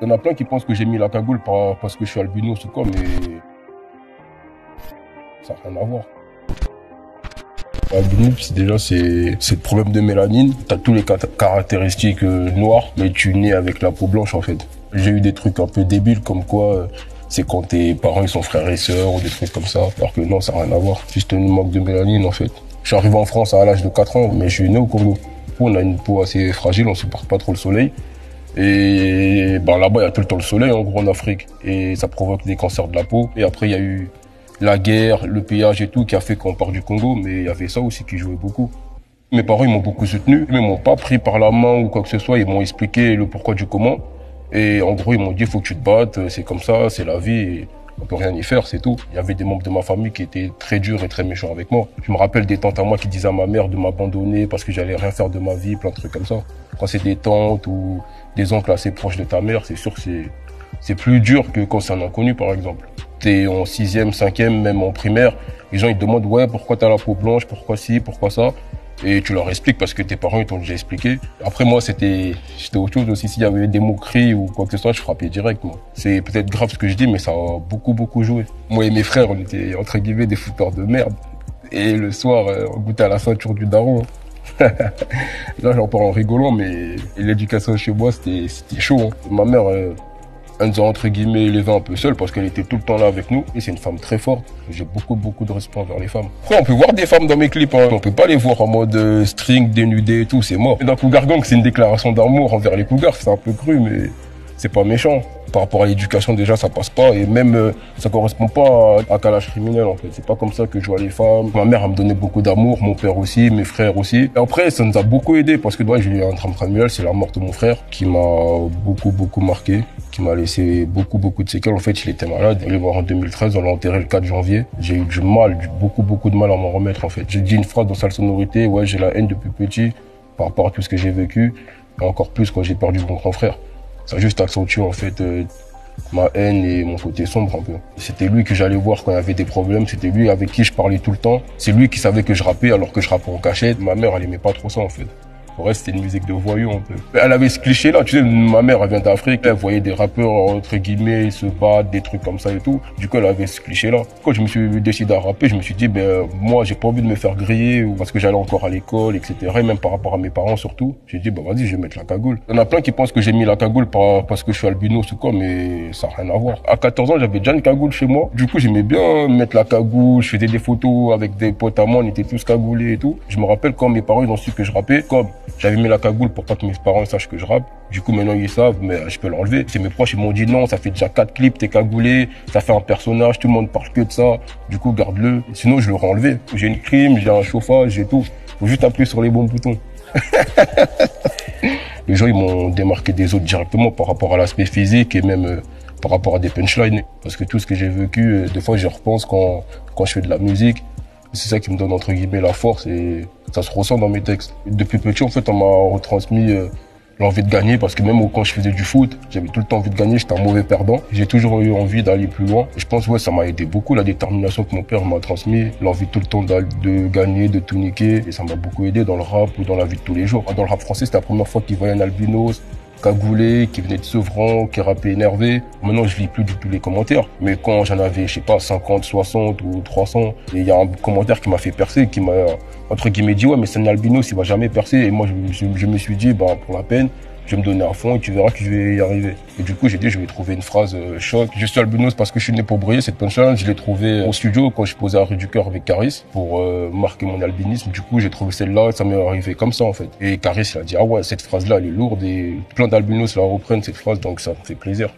Il y en a plein qui pensent que j'ai mis la cagoule parce que je suis albinos ou quoi, mais ça n'a rien à voir. Albinos, déjà, c'est le problème de mélanine. Tu as tous les caractéristiques noires, mais tu nais avec la peau blanche, en fait. J'ai eu des trucs un peu débiles, comme quoi c'est quand tes parents ils sont frères et sœurs ou des trucs comme ça. Alors que non, ça n'a rien à voir. Juste un manque de mélanine, en fait. Je suis arrivé en France à l'âge de 4 ans, mais je suis né au Congo. On a une peau assez fragile, on supporte pas trop le soleil. Et ben là-bas, il y a tout le temps le soleil, en gros, en Afrique. Et ça provoque des cancers de la peau. Et après, il y a eu la guerre, le pillage et tout, qui a fait qu'on part du Congo. Mais il y avait ça aussi qui jouait beaucoup. Mes parents, ils m'ont beaucoup soutenu. Ils m'ont pas pris par la main ou quoi que ce soit. Ils m'ont expliqué le pourquoi du comment. Et en gros, ils m'ont dit, il faut que tu te battes. C'est comme ça, c'est la vie. Et on peut rien y faire, c'est tout. Il y avait des membres de ma famille qui étaient très durs et très méchants avec moi. Je me rappelle des tantes à moi qui disaient à ma mère de m'abandonner parce que j'allais rien faire de ma vie, plein de trucs comme ça. Quand c'est des tantes ou des oncles assez proches de ta mère, c'est sûr que c'est plus dur que quand c'est un inconnu, par exemple. T'es en 6e, 5e, même en primaire, les gens ils te demandent ouais, pourquoi t'as la peau blanche, pourquoi ci, pourquoi ça. Et tu leur expliques parce que tes parents ils t'ont déjà expliqué. Après moi j'étais autre chose aussi. S'il y avait des moqueries ou quoi que ce soit, je frappais direct, moi. C'est peut-être grave ce que je dis, mais ça a beaucoup joué. Moi et mes frères, on était entre guillemets des fouteurs de merde. Et le soir, on goûtait à la ceinture du daron. Là j'en parle en rigolant, mais l'éducation chez moi c'était chaud, hein. Ma mère elle nous a entre guillemets élevés un peu seuls parce qu'elle était tout le temps là avec nous. Et c'est une femme très forte. J'ai beaucoup de respect envers les femmes. Après, on peut voir des femmes dans mes clips, hein. On peut pas les voir en mode string, dénudé et tout, c'est mort. Et dans Cougar Gang, c'est une déclaration d'amour envers les cougars. C'est un peu cru, mais c'est pas méchant. Par rapport à l'éducation, déjà, ça passe pas. Et même, ça correspond pas à calage criminel, en fait. C'est pas comme ça que je vois les femmes. Ma mère, elle me donnait beaucoup d'amour, mon père aussi, mes frères aussi. Et après, ça nous a beaucoup aidé parce que, ouais, j'ai eu un drame familial, c'est la mort de mon frère qui m'a beaucoup marqué, qui m'a laissé beaucoup de séquelles. En fait, il était malade. Il est mort en 2013, on l'a enterré le 4 janvier. J'ai eu du mal, beaucoup de mal à m'en remettre, en fait. J'ai dit une phrase dans Sale Sonorité, ouais, j'ai la haine depuis petit par rapport à tout ce que j'ai vécu. Et encore plus quand j'ai perdu mon grand frère. Ça a juste accentué en fait ma haine et mon côté sombre un peu. C'était lui que j'allais voir quand il y avait des problèmes, c'était lui avec qui je parlais tout le temps. C'est lui qui savait que je rappais alors que je rappais en cachette. Ma mère, elle aimait pas trop ça en fait. Pour elle, c'était une musique de voyous un peu. Elle avait ce cliché-là, tu sais, ma mère, elle vient d'Afrique, elle voyait des rappeurs, entre guillemets, se battre, des trucs comme ça et tout. Du coup, elle avait ce cliché-là. Quand je me suis décidé à rapper, je me suis dit, ben, moi, j'ai pas envie de me faire griller, ou parce que j'allais encore à l'école, etc. Et même par rapport à mes parents surtout. J'ai dit, ben, vas-y, je vais mettre la cagoule. Il y en a plein qui pensent que j'ai mis la cagoule parce que je suis albinos ou quoi, mais ça n'a rien à voir. À 14 ans, j'avais déjà une cagoule chez moi. Du coup, j'aimais bien mettre la cagoule, je faisais des photos avec des potes à moi, on était tous cagoulés et tout. Je me rappelle quand mes parents, ils ont su que je rappais, comme j'avais mis la cagoule pour pas que mes parents sachent que je rappe. Du coup, maintenant, ils savent, mais je peux l'enlever. C'est mes proches, ils m'ont dit non, ça fait déjà 4 clips, t'es cagoulé, ça fait un personnage, tout le monde parle que de ça. Du coup, garde-le. Sinon, je l'aurais enlevé. J'ai une clim, j'ai un chauffage, j'ai tout. Faut juste appuyer sur les bons boutons. Les gens, ils m'ont démarqué des autres directement par rapport à l'aspect physique et même par rapport à des punchlines. Parce que tout ce que j'ai vécu, des fois, j'y repense quand je fais de la musique. C'est ça qui me donne entre guillemets la force et ça se ressent dans mes textes. Depuis petit, en fait, on m'a retransmis l'envie de gagner parce que même quand je faisais du foot, j'avais tout le temps envie de gagner, j'étais un mauvais perdant. J'ai toujours eu envie d'aller plus loin. Et je pense ouais, ça m'a aidé beaucoup, la détermination que mon père m'a transmis, l'envie tout le temps de gagner, de tout niquer. Et ça m'a beaucoup aidé dans le rap ou dans la vie de tous les jours. Dans le rap français, c'était la première fois qu'il voyait un albinos cagoulé, qui venait de Sevran, qui rappait énervé. Maintenant, je lis plus du tout les commentaires. Mais quand j'en avais, je sais pas, 50, 60 ou 300, et il y a un commentaire qui m'a fait percer, qui m'a, entre guillemets, dit, ouais, mais c'est un albinos, il va jamais percer. Et moi, je me suis dit, bah, pour la peine, je vais me donner à fond et tu verras que je vais y arriver. Et du coup, j'ai dit, je vais trouver une phrase choc. Je suis albinos parce que je suis né pour briller. Cette punchline, je l'ai trouvée au studio quand je posais à Rue du Cœur avec Caris pour marquer mon albinisme. Du coup, j'ai trouvé celle-là, ça m'est arrivé comme ça en fait. Et Caris, il a dit, ah ouais, cette phrase-là, elle est lourde et plein d'albinos la reprennent cette phrase, donc ça me fait plaisir.